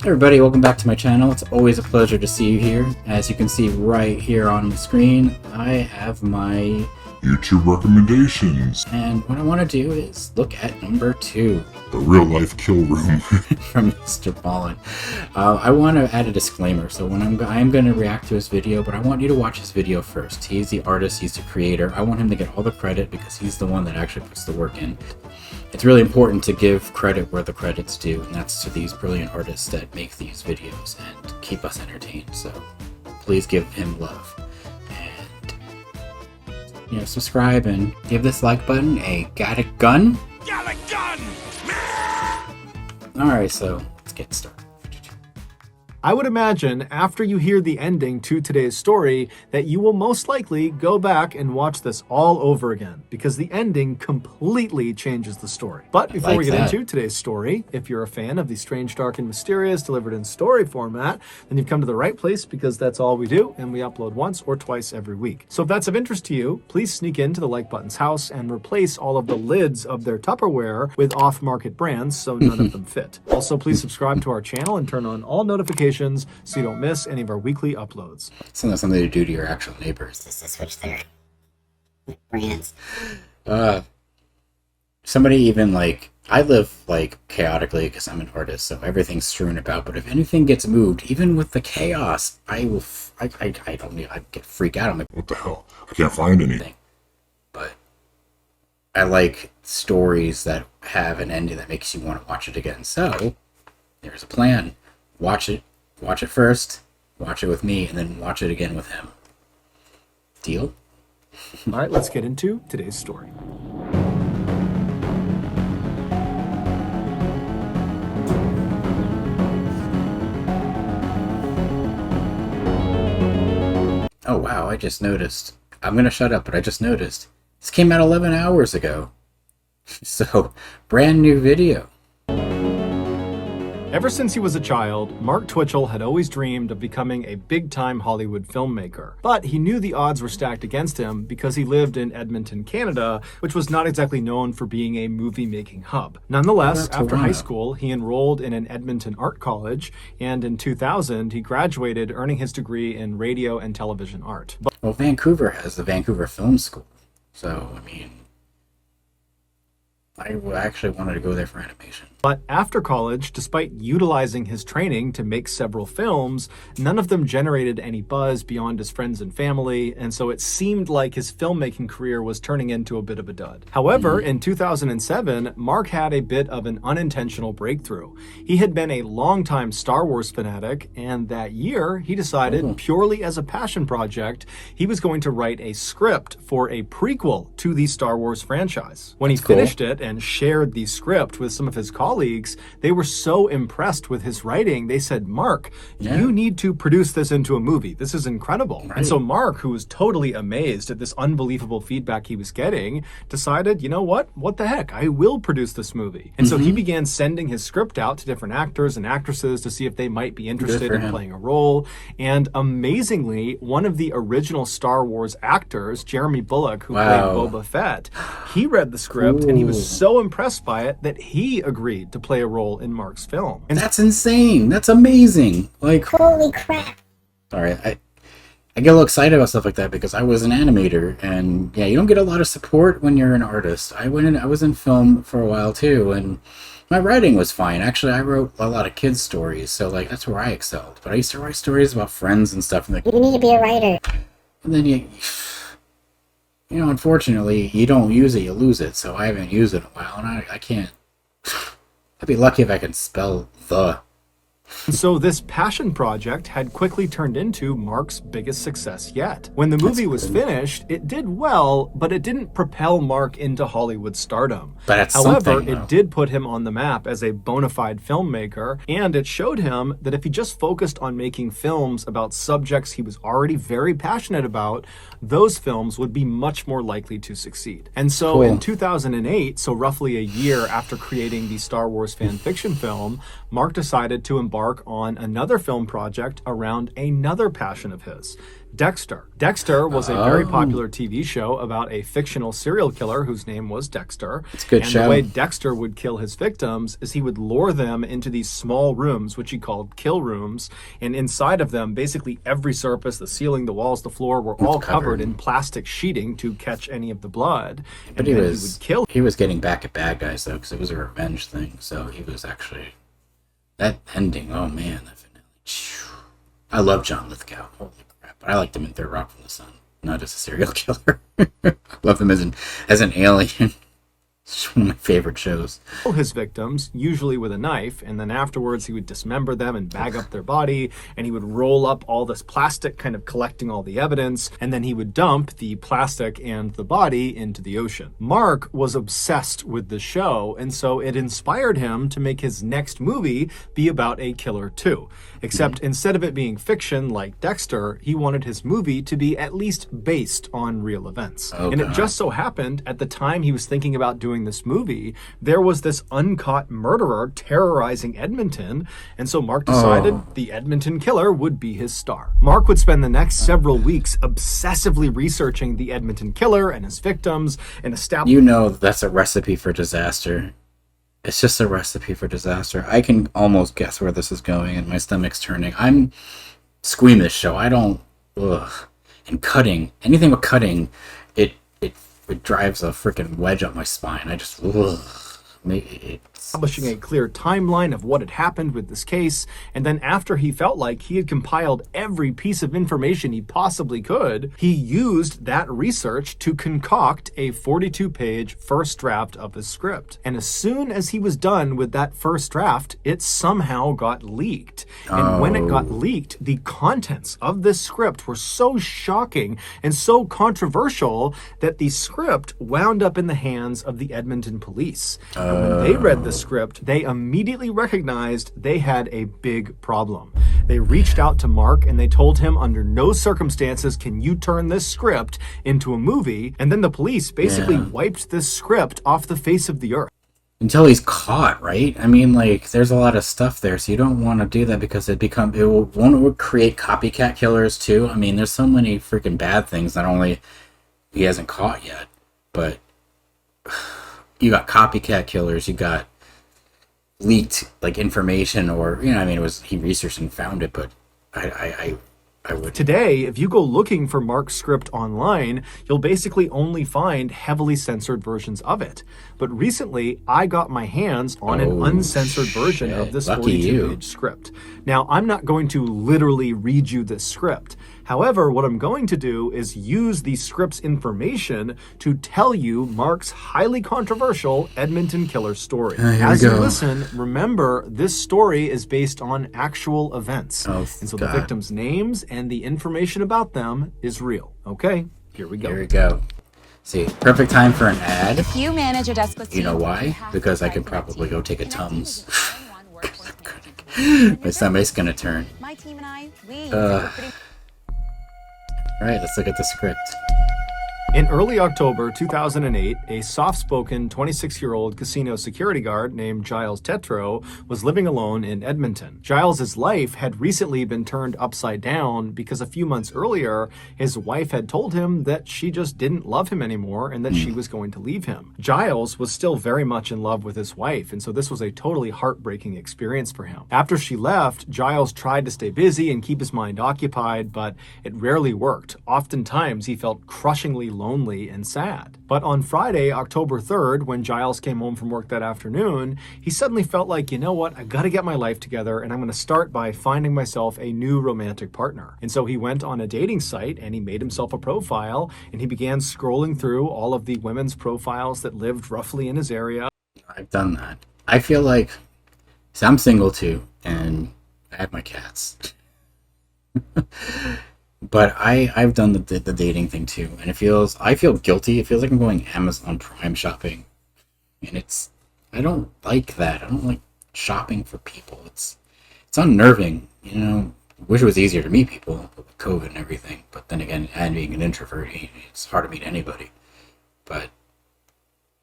Hey everybody, welcome back to my channel. It's always a pleasure to see you here. As you can see right here on the screen, I have my YouTube recommendations. And what I want to do is look at number 2. The real life kill room. From MrBallen's. I want to add a disclaimer. So when I'm going to react to his video, but I want you to watch his video first. He's the artist, he's the creator. I want him to get all the credit because he's the one that actually puts the work in. It's really important to give credit where the credit's due, and that's to these brilliant artists that make these videos and keep us entertained. So please give him love. And subscribe and give this like button a got a gun. Got a gun! Alright, so let's get started. I would imagine after you hear the ending to today's story that you will most likely go back and watch this all over again because the ending completely changes the story. But before we get into today's story, if you're a fan of the strange, dark, and mysterious delivered in story format, then you've come to the right place because that's all we do and we upload once or twice every week. So if that's of interest to you, please sneak into the like button's house and replace all of the lids of their Tupperware with off-market brands so none of them fit. Also, please subscribe to our channel and turn on all notifications so you don't miss any of our weekly uploads. So that's something to do to your actual neighbors. Just to switch their brands. Somebody even I live chaotically because I'm an artist, so everything's strewn about. But if anything gets moved, even with the chaos, I get freaked out. I'm like, what the hell? I can't find anything. But I like stories that have an ending that makes you want to watch it again. So there's a plan. Watch it first, watch it with me, and then watch it again with him. Deal? All right, let's get into today's story. Oh wow, I just noticed. I'm gonna shut up, but I just noticed. This came out 11 hours ago. So, brand new video. Ever since he was a child, Mark Twitchell had always dreamed of becoming a big-time Hollywood filmmaker. But he knew the odds were stacked against him because he lived in Edmonton, Canada, which was not exactly known for being a movie-making hub. Nonetheless, after high school, he enrolled in an Edmonton art college, and in 2000, he graduated, earning his degree in radio and television art. Well, Vancouver has the Vancouver Film School, so, I mean, I actually wanted to go there for animation. But after college, despite utilizing his training to make several films, none of them generated any buzz beyond his friends and family, and so it seemed like his filmmaking career was turning into a bit of a dud. However, in 2007, Mark had a bit of an unintentional breakthrough. He had been a longtime Star Wars fanatic, and that year, he decided, purely as a passion project, he was going to write a script for a prequel to the Star Wars franchise. When he finished it and shared the script with some of his colleagues, they were so impressed with his writing, they said, Mark, you need to produce this into a movie. This is incredible. Right. And so Mark, who was totally amazed at this unbelievable feedback he was getting, decided, you know what the heck, I will produce this movie. And so he began sending his script out to different actors and actresses to see if they might be interested in playing a role. And amazingly, one of the original Star Wars actors, Jeremy Bulloch, who played Boba Fett, he read the script and he was so impressed by it that he agreed to play a role in Mark's film. And that's insane. That's amazing. Holy crap. Sorry, I get a little excited about stuff like that because I was an animator, and yeah, you don't get a lot of support when you're an artist. I was in film for a while too, and my writing was fine. Actually, I wrote a lot of kids' stories, so that's where I excelled. But I used to write stories about friends and stuff, and you need to be a writer. And then unfortunately, you don't use it, you lose it. So I haven't used it in a while, and I can't. I'd be lucky if I could spell the. So this passion project had quickly turned into Mark's biggest success yet. When the movie was finished, it did well, but it didn't propel Mark into Hollywood stardom. However, it did put him on the map as a bona fide filmmaker, and it showed him that if he just focused on making films about subjects he was already very passionate about, those films would be much more likely to succeed. And so in 2008, so roughly a year after creating the Star Wars fan fiction film, Mark decided to embark Mark on another film project around another passion of his, Dexter. Dexter was a very popular TV show about a fictional serial killer whose name was Dexter. It's a good and show. The way Dexter would kill his victims is he would lure them into these small rooms, which he called kill rooms. And inside of them, basically every surface, the ceiling, the walls, the floor, were all covered in plastic sheeting to catch any of the blood. But he would kill. He was getting back at bad guys, though, because it was a revenge thing. So he was actually... That ending, oh man, that finale. I love John Lithgow. Holy crap. But I liked him in Third Rock from the Sun, not as a serial killer. I love him as an alien. It's one of my favorite shows. His victims, usually with a knife, and then afterwards he would dismember them and bag up their body, and he would roll up all this plastic, kind of collecting all the evidence, and then he would dump the plastic and the body into the ocean. Mark was obsessed with the show, and so it inspired him to make his next movie be about a killer too. Except instead of it being fiction like Dexter, he wanted his movie to be at least based on real events. Oh, and it God. just so happened, at the time he was thinking about doing this movie, there was this uncaught murderer terrorizing Edmonton, and so Mark decided the Edmonton killer would be his star. Mark would spend the next several weeks obsessively researching the Edmonton killer and his victims and establishing... You know that's a recipe for disaster. It's just a recipe for disaster. I can almost guess where this is going, and my stomach's turning. I'm squeamish, so I don't... Ugh. And cutting. Anything with cutting, it drives a freaking wedge up my spine. I just... Ugh. Establishing a clear timeline of what had happened with this case, and then after he felt like he had compiled every piece of information he possibly could, he used that research to concoct a 42-page first draft of his script. And as soon as he was done with that first draft, it somehow got leaked. And when it got leaked, the contents of this script were so shocking and so controversial that the script wound up in the hands of the Edmonton police. And when they read the script, they immediately recognized they had a big problem. They reached out to Mark and they told him under no circumstances can you turn this script into a movie. And then the police basically wiped this script off the face of the earth. Until he's caught, right? I mean, like, there's a lot of stuff there, so you don't want to do that because it would create copycat killers too. I mean, there's so many freaking bad things. Not only he hasn't caught yet, but you got copycat killers, you got leaked like information, or I mean, he researched and found it, but I would. Today, if you go looking for Mark's script online, you'll basically only find heavily censored versions of it. But recently, I got my hands on an uncensored version of this 42-page script. Now, I'm not going to literally read you this script. However, what I'm going to do is use the script's information to tell you Mark's highly controversial Edmonton killer story. As you listen, remember, this story is based on actual events. And so the victims' names and the information about them is real. Okay, here we go. Here we go. See, perfect time for an ad. If you manage a deskless You know why? Because I could probably go take a Tums. My stomach's gonna turn. My team and I, Alright, let's look at the script. In early October 2008, a soft-spoken 26-year-old casino security guard named Giles Tetro was living alone in Edmonton. Giles's life had recently been turned upside down because a few months earlier, his wife had told him that she just didn't love him anymore and that she was going to leave him. Giles was still very much in love with his wife, and so this was a totally heartbreaking experience for him. After she left, Giles tried to stay busy and keep his mind occupied, but it rarely worked. Oftentimes, he felt crushingly lonely and sad. But on Friday, October 3rd, when Giles came home from work that afternoon, he suddenly felt like, you know what, I gotta get my life together and I'm gonna start by finding myself a new romantic partner. And so he went on a dating site and he made himself a profile and he began scrolling through all of the women's profiles that lived roughly in his area. I've done that. I feel like, so I'm single too, and I have my cats. But I've done the dating thing too, and I feel guilty. It feels like I'm going Amazon Prime shopping, and I don't like that. I don't like shopping for people. It's unnerving, Wish it was easier to meet people with COVID and everything, but then again, and being an introvert, it's hard to meet anybody. But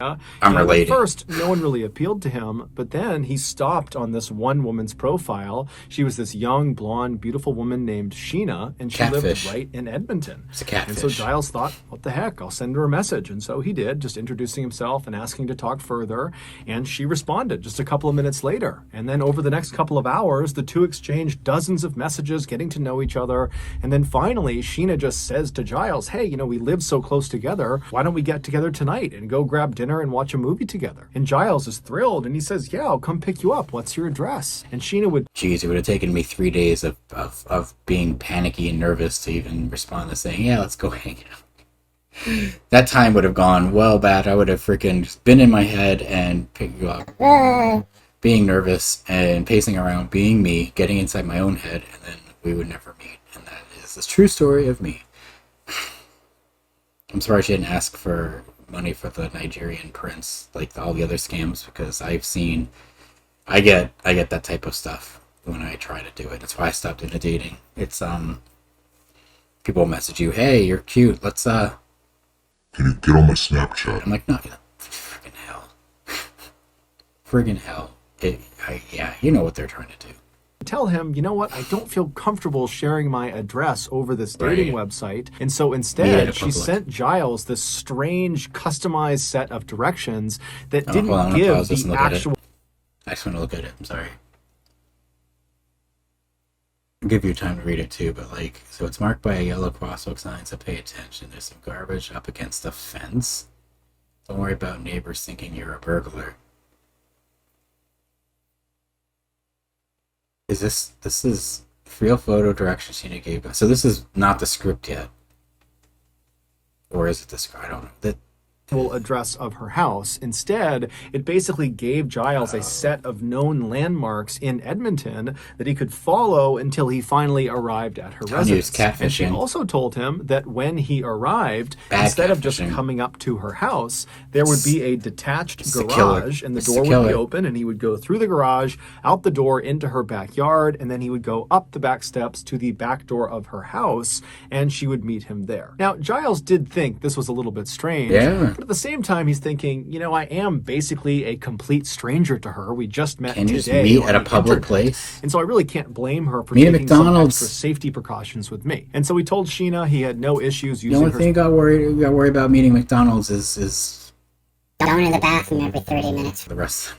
I'm And relating. At first, no one really appealed to him, but then he stopped on this one woman's profile. She was this young, blonde, beautiful woman named Sheena, and she Catfish. lived right in Edmonton. It's a catfish. And so Giles thought, what the heck, I'll send her a message. And so he did, just introducing himself and asking to talk further. And she responded just a couple of minutes later. And then over the next couple of hours, the two exchanged dozens of messages, getting to know each other. And then finally, Sheena just says to Giles, hey, you know, we live so close together. Why don't we get together tonight and go grab dinner and watch a movie together? And Giles is thrilled and he says, yeah, I'll come pick you up. What's your address? And Sheena would... Geez, it would have taken me 3 days of being panicky and nervous to even respond to saying, yeah, let's go hang out. That time would have gone well bad. I would have freaking just been in my head and picked you up. Being nervous and pacing around, being me, getting inside my own head, and then we would never meet. And that is the true story of me. I'm surprised she didn't ask for money for the Nigerian prince, like all the other scams, because I get that type of stuff when I try to do it. That's why I stopped doing the dating. It's people message you, hey, you're cute, let's Can you get on my Snapchat? I'm like, no, friggin' hell. Friggin' hell. Yeah, you know what they're trying to do. tell him, you know what, I don't feel comfortable sharing my address over this dating website. And so instead, she sent Giles this strange, customized set of directions that didn't give the actual... I just want to look at it. I'm sorry. I'll give you time to read it too, but like, so it's marked by a yellow crosswalk sign, so pay attention. There's some garbage up against the fence. Don't worry about neighbors thinking you're a burglar. Is this is real photo directions Sheena gave us. So this is not the script yet. Or is it the script? I don't know. Address of her house. Instead, it basically gave Giles a set of known landmarks in Edmonton that he could follow until he finally arrived at her residence. And she also told him that when he arrived, instead of just coming up to her house, there would be a detached garage and the door would be open and he would go through the garage, out the door into her backyard, and then he would go up the back steps to the back door of her house and she would meet him there. Now, Giles did think this was a little bit strange. Yeah. But at the same time, he's thinking, you know, I am basically a complete stranger to her. We just met today. Can you just meet at a public place? And so I really can't blame her for taking some extra safety precautions with me. And so he told Sheena he had no issues using her... The only thing you got worried about meeting McDonald's is going to the bathroom every 30 minutes. The rest.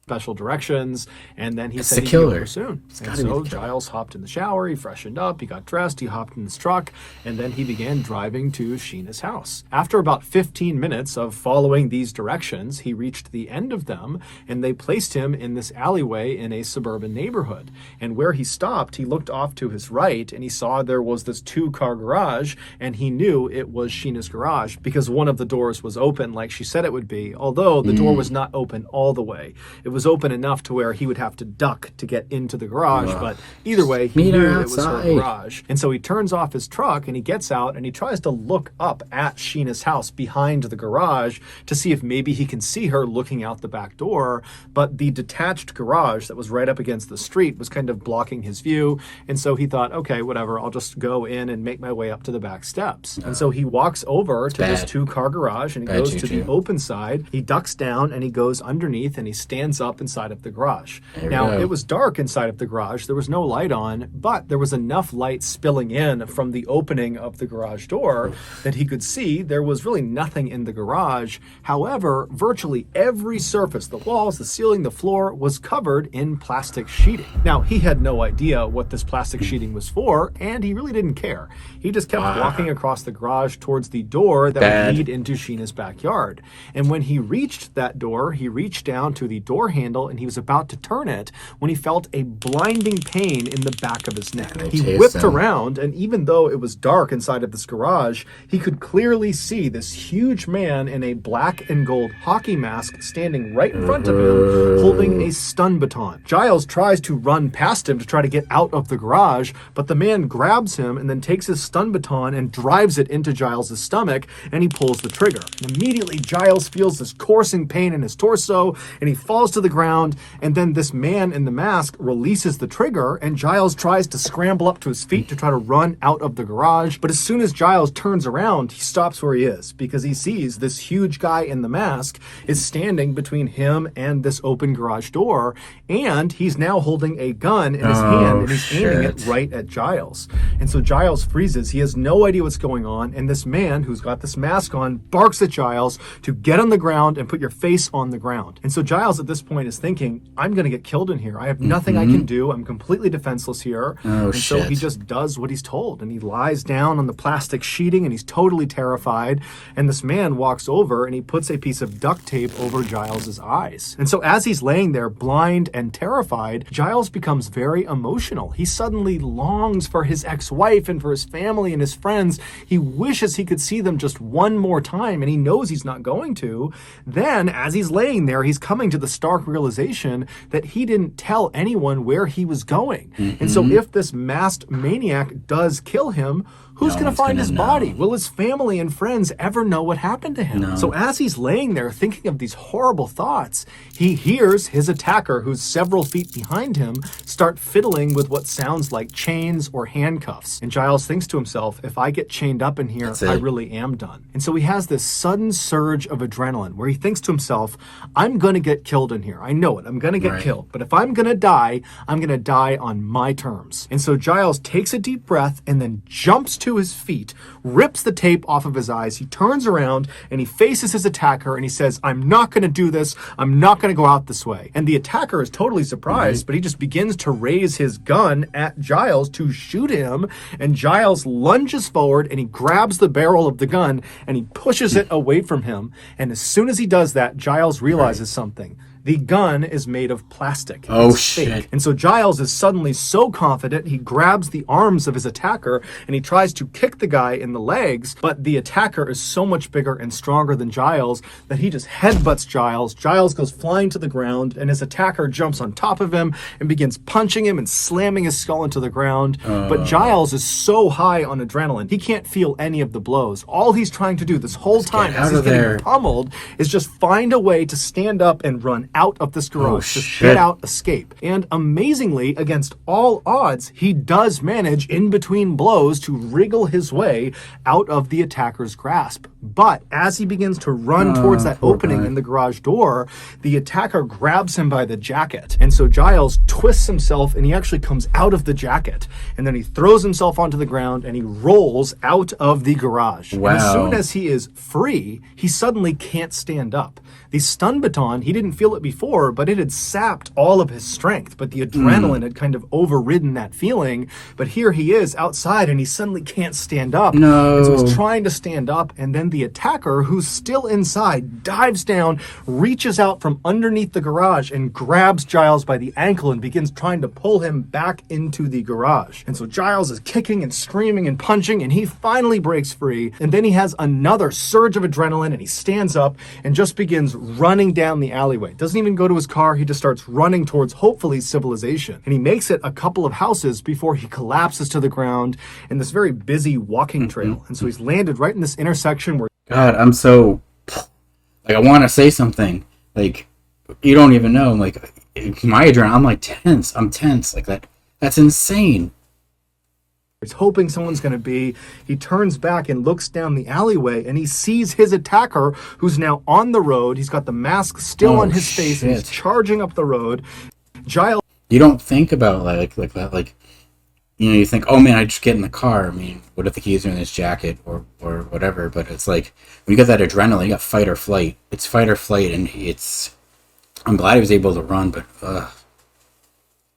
Special directions, and then he said he'd be over soon. And so Giles hopped in the shower, he freshened up, he got dressed, he hopped in his truck, and then he began driving to Sheena's house. After about 15 minutes of following these directions, he reached the end of them, and they placed him in this alleyway in a suburban neighborhood. And where he stopped, he looked off to his right, and he saw there was this 2-car garage, and he knew it was Sheena's garage because one of the doors was open like she said it would be, although the door was not open all the way. It was open enough to where he would have to duck to get into the garage, but either way, he knew it was her garage. And so he turns off his truck and he gets out and he tries to look up at Sheena's house behind the garage to see if maybe he can see her looking out the back door, but the detached garage that was right up against the street was kind of blocking his view, and so he thought, okay, whatever, I'll just go in and make my way up to the back steps. And so he walks over to this 2-car garage and he goes to the open side, he ducks down and he goes underneath and he stands up inside of the garage. Now, it was dark inside of the garage. There was no light on, but there was enough light spilling in from the opening of the garage door that he could see there was really nothing in the garage. However, virtually every surface, the walls, the ceiling, the floor, was covered in plastic sheeting. Now, he had no idea what this plastic sheeting was for, and he really didn't care. He just kept walking across the garage towards the door that would lead into Sheena's backyard. And when he reached that door, he reached down to the door handle and he was about to turn it when he felt a blinding pain in the back of his neck. He whipped around, and even though it was dark inside of this garage, he could clearly see this huge man in a black and gold hockey mask standing right in front of him, holding a stun baton. Giles tries to run past him to try to get out of the garage, but the man grabs him and then takes his stun baton and drives it into Giles' stomach, and he pulls the trigger. And immediately, Giles feels this coursing pain in his torso, and he falls to the ground, and then this man in the mask releases the trigger, and Giles tries to scramble up to his feet to try to run out of the garage. But as soon as Giles turns around, he stops where he is because he sees this huge guy in the mask is standing between him and this open garage door, and he's now holding a gun in his hand, and he's aiming it right at Giles. And so Giles freezes. He has no idea what's going on, and this man who's got this mask on barks at Giles to get on the ground and put your face on the ground. And so Giles at this point is thinking, I'm going to get killed in here. I have nothing I can do. I'm completely defenseless here. So he just does what he's told, and he lies down on the plastic sheeting, and he's totally terrified. And this man walks over and he puts a piece of duct tape over Giles's eyes. And so as he's laying there blind and terrified, Giles becomes very emotional. He suddenly longs for his ex-wife and for his family and his friends. He wishes he could see them just one more time, and he knows he's not going to. Then, as he's laying there, he's coming to the stark realization that he didn't tell anyone where he was going. And so if this masked maniac does kill him, who's going to find his body? Will his family and friends ever know what happened to him? So as he's laying there thinking of these horrible thoughts, he hears his attacker, who's several feet behind him, start fiddling with what sounds like chains or handcuffs. And Giles thinks to himself, if I get chained up in here, I really am done. And so he has this sudden surge of adrenaline where he thinks to himself, I'm going to get killed in here. I know it. I'm going to get killed. But if I'm going to die, I'm going to die on my terms. And so Giles takes a deep breath and then jumps to his feet, rips the tape off of his eyes. He turns around and he faces his attacker and he says, I'm not going to do this. I'm not going to go out this way. And the attacker is totally surprised, but he just begins to raise his gun at Giles to shoot him. And Giles lunges forward and he grabs the barrel of the gun and he pushes it away from him. And as soon as he does that, Giles realizes something. The gun is made of plastic. It's fake. And so Giles is suddenly so confident, he grabs the arms of his attacker and he tries to kick the guy in the legs, but the attacker is so much bigger and stronger than Giles that he just headbutts Giles. Giles goes flying to the ground and his attacker jumps on top of him and begins punching him and slamming his skull into the ground. But Giles is so high on adrenaline, he can't feel any of the blows. All he's trying to do this whole time as he's getting pummeled is just find a way to stand up and run out of this garage. Just get out, escape. And amazingly, against all odds, he does manage in between blows to wriggle his way out of the attacker's grasp. But as he begins to run towards that opening in the garage door, the attacker grabs him by the jacket. And so Giles twists himself and he actually comes out of the jacket. And then he throws himself onto the ground and he rolls out of the garage. And as soon as he is free, he suddenly can't stand up. The stun baton, he didn't feel it before, but it had sapped all of his strength. But the adrenaline had kind of overridden that feeling. But here he is outside and he suddenly can't stand up. And so he's trying to stand up, and then the attacker, who's still inside, dives down, reaches out from underneath the garage and grabs Giles by the ankle and begins trying to pull him back into the garage. And so Giles is kicking and screaming and punching, and he finally breaks free. And then he has another surge of adrenaline and he stands up and just begins running down the alleyway. Doesn't even go to his car. He just starts running towards, hopefully, civilization. And he makes it a couple of houses before he collapses to the ground in this very busy walking trail. And so he's landed right in this intersection where... God, I'm so... Like, I want to say something. Like, you don't even know. Like, my adrenaline, I'm like tense. I'm tense. Like, that's insane. He's hoping someone's going to be. He turns back and looks down the alleyway, and he sees his attacker, who's now on the road. He's got the mask still on his face, and he's charging up the road. Giles... You don't think about like that. Like, you know, you think, oh man, I just get in the car. I mean, what if the keys are in his jacket or whatever? But it's like, when you get that adrenaline, you got fight or flight. It's fight or flight, and it's... I'm glad he was able to run, but...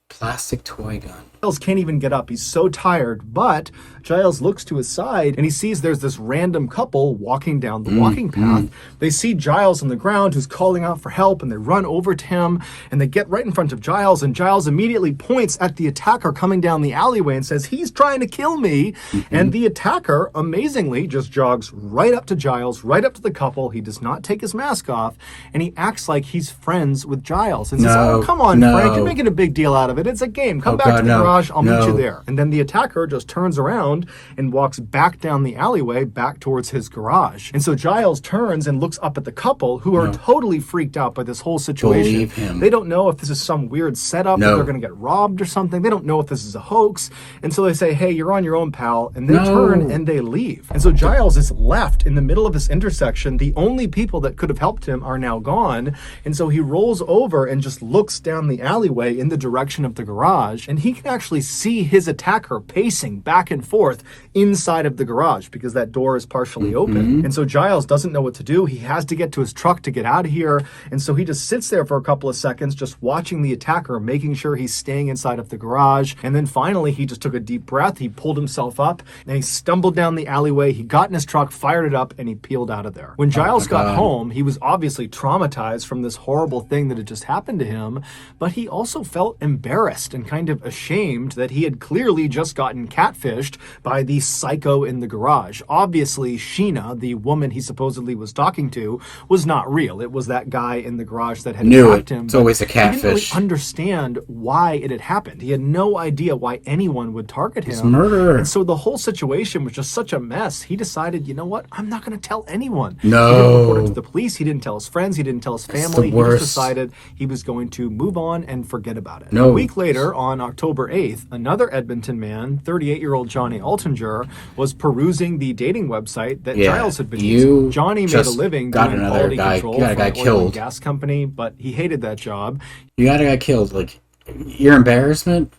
Plastic toy gun. Giles can't even get up. He's so tired, but Giles looks to his side and he sees there's this random couple walking down the walking path. They see Giles on the ground who's calling out for help, and they run over to him and they get right in front of Giles, and Giles immediately points at the attacker coming down the alleyway and says, he's trying to kill me. And the attacker, amazingly, just jogs right up to Giles, right up to the couple. He does not take his mask off, and he acts like he's friends with Giles and says, oh, come on, Frank, you're making a big deal out of it. It's a game. Come back to the garage. garage. I'll meet you No. there. And then the attacker just turns around and walks back down the alleyway back towards his garage. And so Giles turns and looks up at the couple, who are totally freaked out by this whole situation. Believe him. They don't know if this is some weird setup, that No. they're going to get robbed or something. They don't know if this is a hoax. And so they say, hey, you're on your own, pal. And they No. turn and they leave. And so Giles is left in the middle of this intersection. The only people that could have helped him are now gone. And so he rolls over and just looks down the alleyway in the direction of the garage. And he can actually see his attacker pacing back and forth inside of the garage because that door is partially open. And so Giles doesn't know what to do. He has to get to his truck to get out of here. And so he just sits there for a couple of seconds, just watching the attacker, making sure he's staying inside of the garage. And then finally, he just took a deep breath. He pulled himself up and he stumbled down the alleyway. He got in his truck, fired it up, and he peeled out of there. When Giles got home, he was obviously traumatized from this horrible thing that had just happened to him, but he also felt embarrassed and kind of ashamed that he had clearly just gotten catfished by the psycho in the garage. Obviously, Sheena, the woman he supposedly was talking to, was not real. It was that guy in the garage that had attacked him. It's always a He didn't really catfish. understand why it had happened. He had no idea why anyone would target him. It's murder. And so the whole situation was just such a mess. He decided, you know what? I'm not going to tell anyone. No. He didn't report it to the police. He didn't tell his friends. He didn't tell his the family. He worst. just decided he was going to move on and forget about it. No. A week later, on October 8th, another Edmonton man, 38-year-old Johnny Altinger, was perusing the dating website that Yeah, Giles had been you using. Johnny made a just living got doing another quality guy- control you got a for guy an oil killed. and gas company, but he hated that job. You got a guy killed. Like, your embarrassment?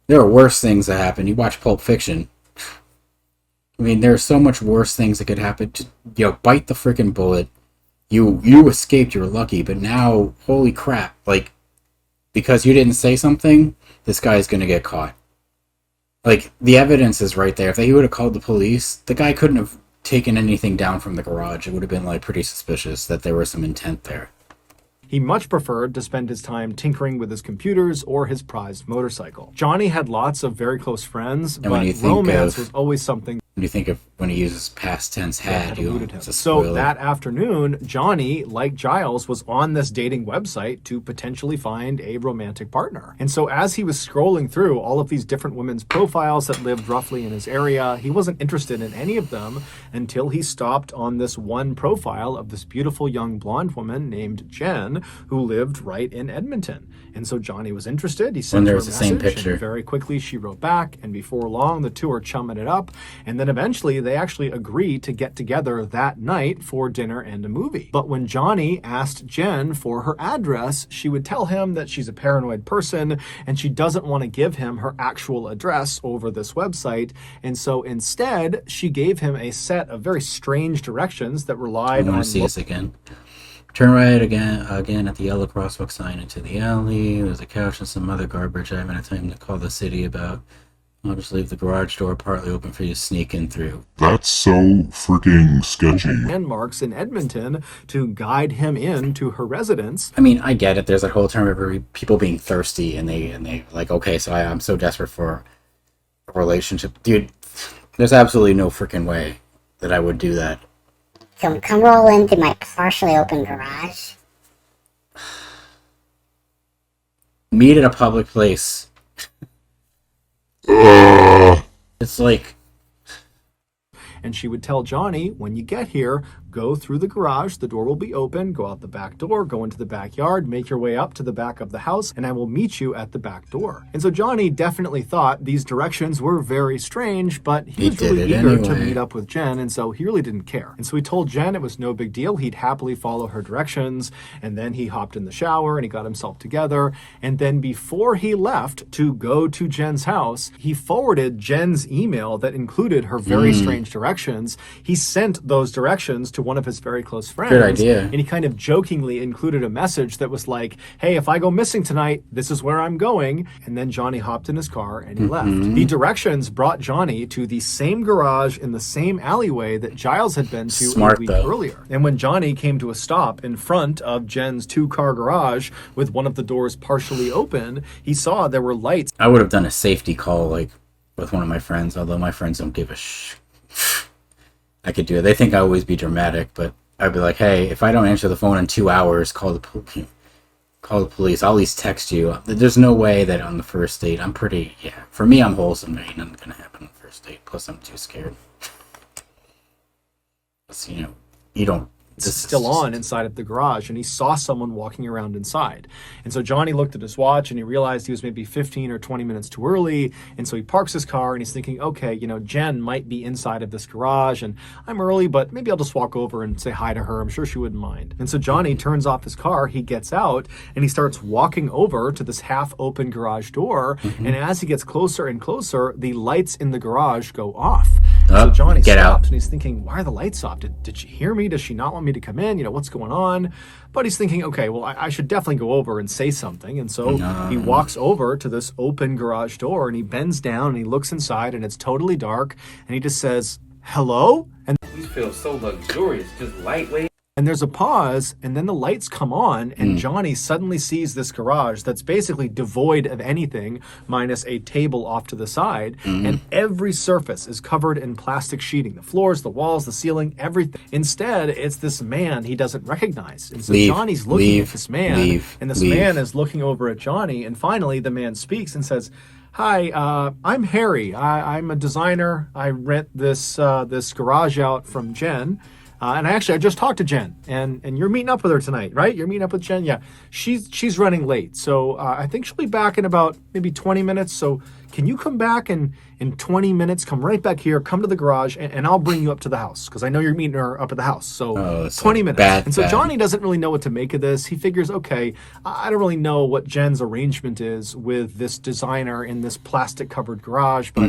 There are worse things that happen. You watch Pulp Fiction. I mean, there are so much worse things that could happen. Just, bite the freaking bullet. You escaped, you're lucky, but now, holy crap, like, because you didn't say something, this guy's gonna get caught. Like, the evidence is right there. If he would have called the police, the guy couldn't have taken anything down from the garage. It would have been, like, pretty suspicious that there was some intent there. He much preferred to spend his time tinkering with his computers or his prized motorcycle. Johnny had lots of very close friends, when but you think romance of- was always something When you think of when he uses past tense had, that you eluded him. it's a So spoiler. that afternoon, Johnny, like Giles, was on this dating website to potentially find a romantic partner. And so as he was scrolling through all of these different women's profiles that lived roughly in his area, he wasn't interested in any of them until he stopped on this one profile of this beautiful young blonde woman named Jen, who lived right in Edmonton. And so Johnny was interested. He sent When her a there's the same message, picture. and very quickly she wrote back, and before long the two are chumming it up. And then eventually they actually agree to get together that night for dinner and a movie. But when Johnny asked Jen for her address, she would tell him that she's a paranoid person and she doesn't want to give him her actual address over this website. And so instead, she gave him a set of very strange directions that I relied want on to see this again. Turn right again at the yellow crosswalk sign into the alley. There's a couch and some other garbage I haven't had time to call the city about. I'll just leave the garage door partly open for you to sneak in through. That's so freaking sketchy. landmarks in Edmonton to guide him into her residence. I mean, I get it. There's that whole term of people being thirsty, and they like, okay, so I'm so desperate for a relationship, dude. There's absolutely no freaking way that I would do that. Come roll into my partially open garage. Meet at a public place. It's like, And she would tell Johnny, when you get here, go through the garage, the door will be open, go out the back door, go into the backyard, make your way up to the back of the house, and I will meet you at the back door. And so Johnny definitely thought these directions were very strange, but he was did really it eager to anyway. meet up with Jen, and so he really didn't care. And so he told Jen it was no big deal, he'd happily follow her directions, and then he hopped in the shower and he got himself together, and then before he left to go to Jen's house, he forwarded Jen's email that included her very strange directions. He sent those directions to one of his very close friends. Good idea. And he kind of jokingly included a message that was like, hey, if I go missing tonight, this is where I'm going. And then Johnny hopped in his car and he left. The directions brought Johnny to the same garage in the same alleyway that Giles had been to Smart, a week though. earlier. And when Johnny came to a stop in front of Jen's two-car garage with one of the doors partially open, he saw there were lights I would have done a safety call, like, with one of my friends, although my friends don't give a I could do it. They think I always be dramatic, but I'd be like, hey, if I don't answer the phone in 2 hours, call the police. call the police. I'll at least text you. There's no way that on the first date, for me, I'm wholesome. There ain't nothing gonna happen on the first date. Plus, I'm too scared. You don't. It's still on inside of the garage, and he saw someone walking around inside. And so Johnny looked at his watch and he realized he was maybe 15 or 20 minutes too early. And so he parks his car and he's thinking, okay, Jen might be inside of this garage and I'm early, but maybe I'll just walk over and say hi to her. I'm sure she wouldn't mind. And so Johnny turns off his car, he gets out and he starts walking over to this half open garage door. And as he gets closer and closer, the lights in the garage go off. So Johnny stops and he's thinking, why are the lights off? Did she hear me? Does she not want me to come in? What's going on? But he's thinking, okay, well, I should definitely go over and say something. And so he walks over to this open garage door and he bends down and he looks inside and it's totally dark. And he just says, hello? And These feel so luxurious, just lightweight. And there's a pause, and then the lights come on, and Johnny suddenly sees this garage that's basically devoid of anything, minus a table off to the side, and every surface is covered in plastic sheeting. The floors, the walls, the ceiling, everything. Instead, it's this man he doesn't recognize. And so Johnny's looking at this man, and this man is looking over at Johnny, and finally the man speaks and says, hi, I'm Harry. I'm a designer. I rent this garage out from Jen. And I just talked to Jen, and you're meeting up with her tonight, right? You're meeting up with Jen? Yeah. She's running late, so I think she'll be back in about maybe 20 minutes. So can you come back in 20 minutes, come right back here, come to the garage, and I'll bring you up to the house, because I know you're meeting her up at the house. So 20 minutes. And so Johnny doesn't really know what to make of this. He figures, okay, I don't really know what Jen's arrangement is with this designer in this plastic-covered garage, but,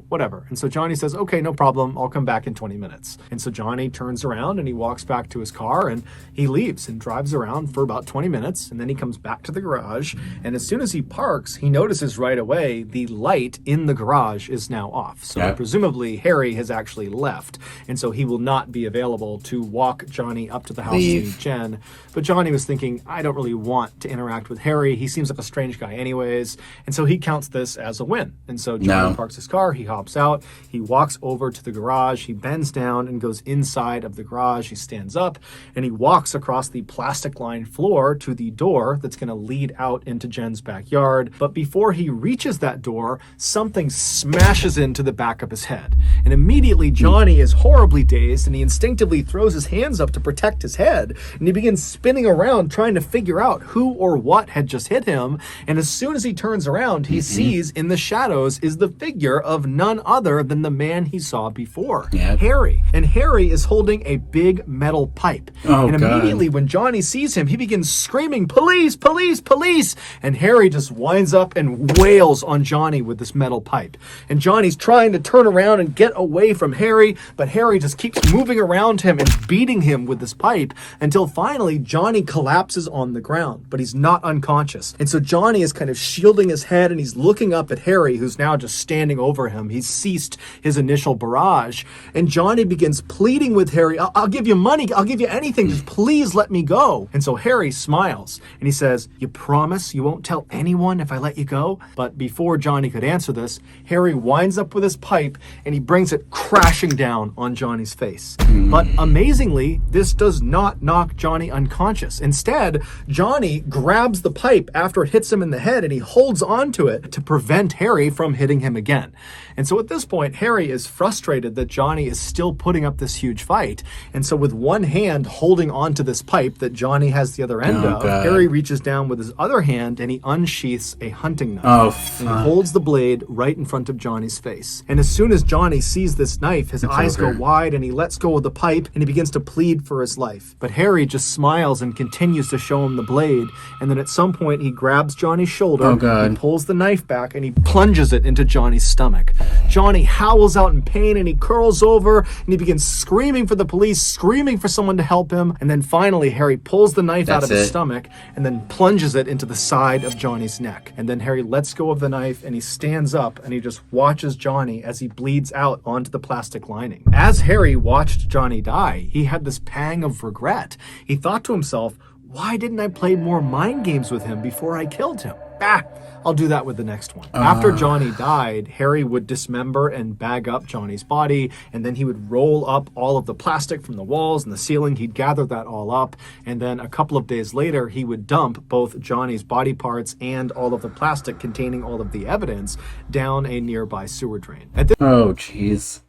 whatever. And so Johnny says, okay, no problem. I'll come back in 20 minutes. And so Johnny turns around and he walks back to his car and he leaves and drives around for about 20 minutes. And then he comes back to the garage. And as soon as he parks, he notices right away the light in the garage is now off. So presumably Harry has actually left. And so he will not be available to walk Johnny up to the house to meet Jen. But Johnny was thinking, I don't really want to interact with Harry. He seems like a strange guy anyways. And so he counts this as a win. And so Johnny parks his car, he hops out, he walks over to the garage, he bends down and goes inside of the garage. He stands up and he walks across the plastic-lined floor to the door that's going to lead out into Jen's backyard. But before he reaches that door, something smashes into the back of his head. And immediately Johnny is horribly dazed and he instinctively throws his hands up to protect his head. And he begins spinning around trying to figure out who or what had just hit him. And as soon as he turns around, he sees in the shadows is the figure of none other than the man he saw before, Harry. And Harry is holding a big metal pipe. And immediately when Johnny sees him, he begins screaming, police, police, police. And Harry just winds up and wails on Johnny with this metal pipe. And Johnny's trying to turn around and get away from Harry, but Harry just keeps moving around him and beating him with this pipe until finally Johnny collapses on the ground, but he's not unconscious. And so Johnny is kind of shielding his head and he's looking up at Harry, who's now just standing over him. He's ceased his initial barrage. And Johnny begins pleading with Harry, I'll give you money, I'll give you anything, just please let me go. And so Harry smiles and he says, you promise you won't tell anyone if I let you go? But before Johnny could answer this, Harry winds up with his pipe and he brings it crashing down on Johnny's face. But amazingly, this does not knock Johnny unconscious. Instead, Johnny grabs the pipe after it hits him in the head and he holds onto it to prevent Harry from hitting him again. And so at this point, Harry is frustrated that Johnny is still putting up this huge fight. And so with one hand holding onto this pipe that Johnny has the other end of, Harry reaches down with his other hand and he unsheaths a hunting knife. And he holds the blade right in front of Johnny's face. And as soon as Johnny sees this knife, his eyes go wide and he lets go of the pipe and he begins to plead for his life. But Harry just smiles and continues to show him the blade. And then at some point he grabs Johnny's shoulder, and pulls the knife back and he plunges it into Johnny's stomach. Johnny howls out in pain and he curls over and he begins screaming for the police, screaming for someone to help him. And then finally Harry pulls the knife out of his stomach and then plunges it into the side of Johnny's neck. And then Harry lets go of the knife and he stands up and he just watches Johnny as he bleeds out onto the plastic lining. As Harry watched Johnny die, he had this pang of regret. He thought to himself, why didn't I play more mind games with him before I killed him? I'll do that with the next one. After Johnny died, Harry would dismember and bag up Johnny's body, and then he would roll up all of the plastic from the walls and the ceiling. He'd gather that all up, and then a couple of days later, he would dump both Johnny's body parts and all of the plastic containing all of the evidence down a nearby sewer drain. Oh, jeez.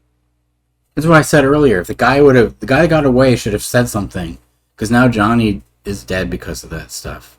That's what I said earlier. If the guy that got away should have said something, because now Johnny is dead because of that stuff.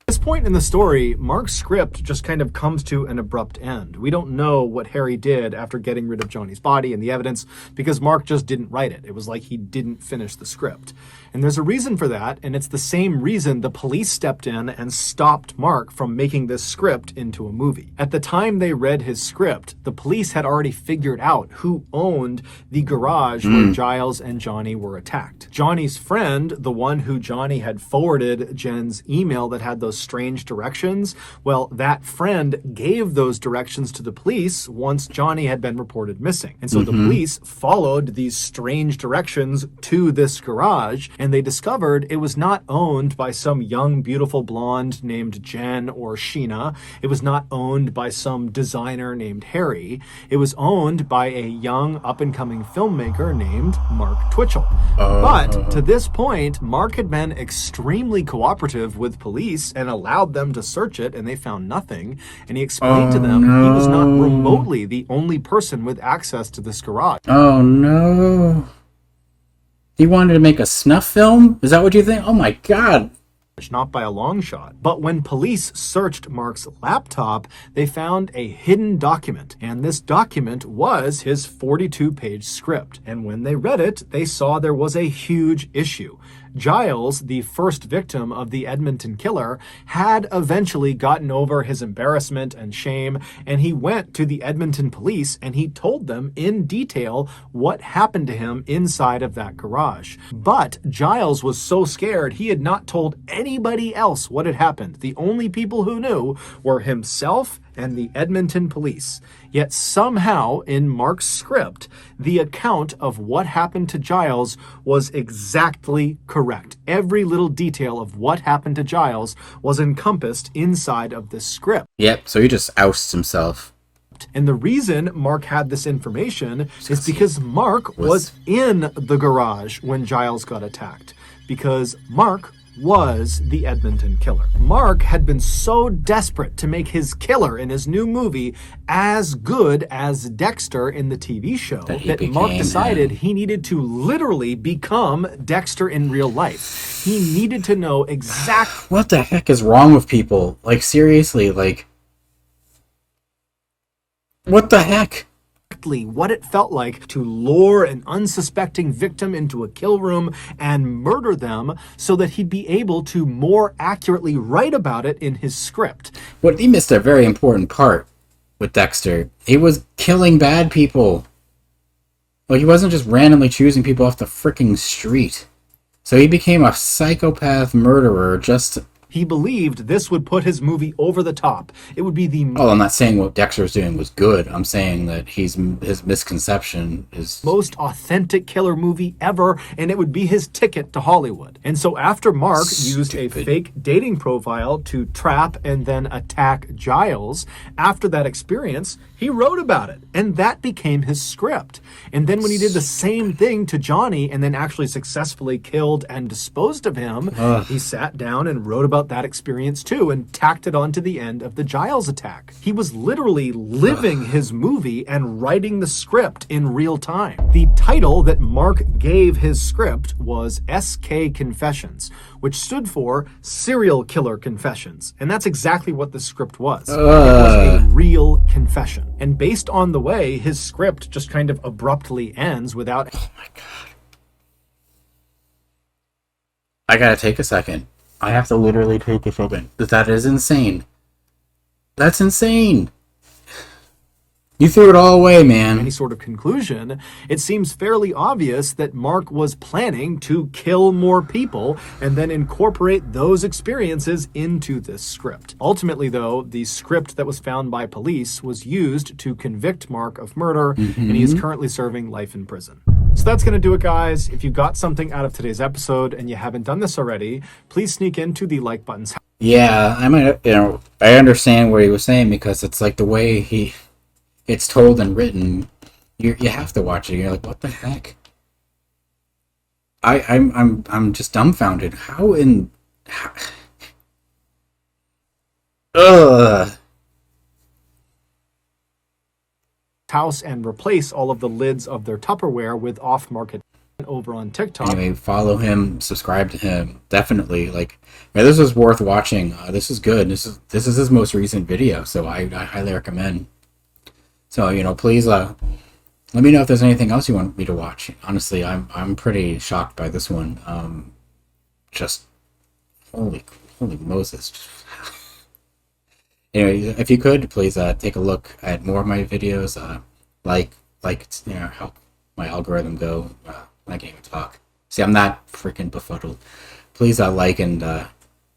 At this point in the story, Mark's script just kind of comes to an abrupt end. We don't know what Harry did after getting rid of Johnny's body and the evidence because Mark just didn't write it. It was like he didn't finish the script. And there's a reason for that, and it's the same reason the police stepped in and stopped Mark from making this script into a movie. At the time they read his script, the police had already figured out who owned the garage where Giles and Johnny were attacked. Johnny's friend, the one who Johnny had forwarded Jen's email that had those strange directions, well, that friend gave those directions to the police once Johnny had been reported missing. And so the police followed these strange directions to this garage, and they discovered it was not owned by some young, beautiful blonde named Jen or Sheena. It was not owned by some designer named Harry. It was owned by a young, up-and-coming filmmaker named Mark Twitchell. But to this point, Mark had been extremely cooperative with police and allowed them to search it, and they found nothing. And he explained to them he was not remotely the only person with access to this garage. Oh, no. He wanted to make a snuff film? Is that what you think? Oh my god. Not by a long shot. But when police searched Mark's laptop, they found a hidden document. And this document was his 42-page script. And when they read it, they saw there was a huge issue. Giles, the first victim of the Edmonton killer, had eventually gotten over his embarrassment and shame, and he went to the Edmonton police and he told them in detail what happened to him inside of that garage. But Giles was so scared he had not told anybody else what had happened. The only people who knew were himself and the Edmonton police. Yet somehow, in Mark's script, the account of what happened to Giles was exactly correct. Every little detail of what happened to Giles was encompassed inside of this script. Yep, so he just ousts himself. And the reason Mark had this information is because Mark was in the garage when Giles got attacked. Because Mark was the Edmonton killer. Mark had been so desperate to make his killer in his new movie as good as Dexter in the TV show that Mark decided he needed to literally become Dexter in real life. He needed to know exactly what the heck is wrong with people? Like, seriously, like, what the heck? What it felt like to lure an unsuspecting victim into a kill room and murder them so that he'd be able to more accurately write about it in his script. But he missed a very important part with Dexter. He was killing bad people. Like, he wasn't just randomly choosing people off the freaking street. So he became a psychopath murderer just... He believed this would put his movie over the top. It would be the... Oh, I'm not saying what Dexter was doing was good. I'm saying that his misconception is... most authentic killer movie ever, and it would be his ticket to Hollywood. And so after Mark used a fake dating profile to trap and then attack Giles, after that experience, he wrote about it, and that became his script. And then when he did the same thing to Johnny and then actually successfully killed and disposed of him, he sat down and wrote about that experience too and tacked it onto the end of the Giles attack. He was literally living his movie and writing the script in real time. The title that Mark gave his script was SK Confessions, which stood for Serial Killer Confessions. And that's exactly what the script was. It was a real confession. And based on the way his script just kind of abruptly ends without... Oh my god. I gotta take a second. I have to literally take a second. That is insane. That's insane. You threw it all away, man. Any sort of conclusion, it seems fairly obvious that Mark was planning to kill more people and then incorporate those experiences into this script. Ultimately, though, the script that was found by police was used to convict Mark of murder, and he is currently serving life in prison. So that's going to do it, guys. If you got something out of today's episode and you haven't done this already, please sneak into the like button. Yeah, I mean, I understand what he was saying because it's like the way it's told and written. You have to watch it. You're like, what the heck? I'm just dumbfounded. How in, how, ugh. House and replace all of the lids of their Tupperware with off-market over on TikTok. Anyway, follow him, subscribe to him, definitely. Like, yeah, this is worth watching. This is good. This is his most recent video, so I highly recommend. So please let me know if there's anything else you want me to watch. Honestly, I'm pretty shocked by this one. Just holy Moses. Anyway, if you could please take a look at more of my videos. Like help my algorithm go. I can't even talk. See, I'm not freaking befuddled. Please like and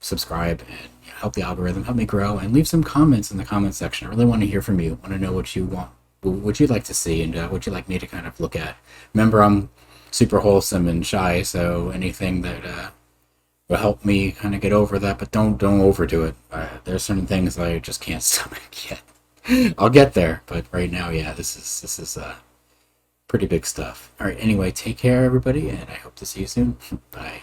subscribe and help the algorithm, help me grow, and leave some comments in the comment section. I really want to hear from you. I want to know what you want, what you'd like to see, and what you'd like me to kind of look at. Remember, I'm super wholesome and shy, so anything that will help me kind of get over that, but don't overdo it. There's certain things I just can't stomach yet. I'll get there, but right now, yeah, this is pretty big stuff. All right, anyway, take care, everybody, and I hope to see you soon. Bye.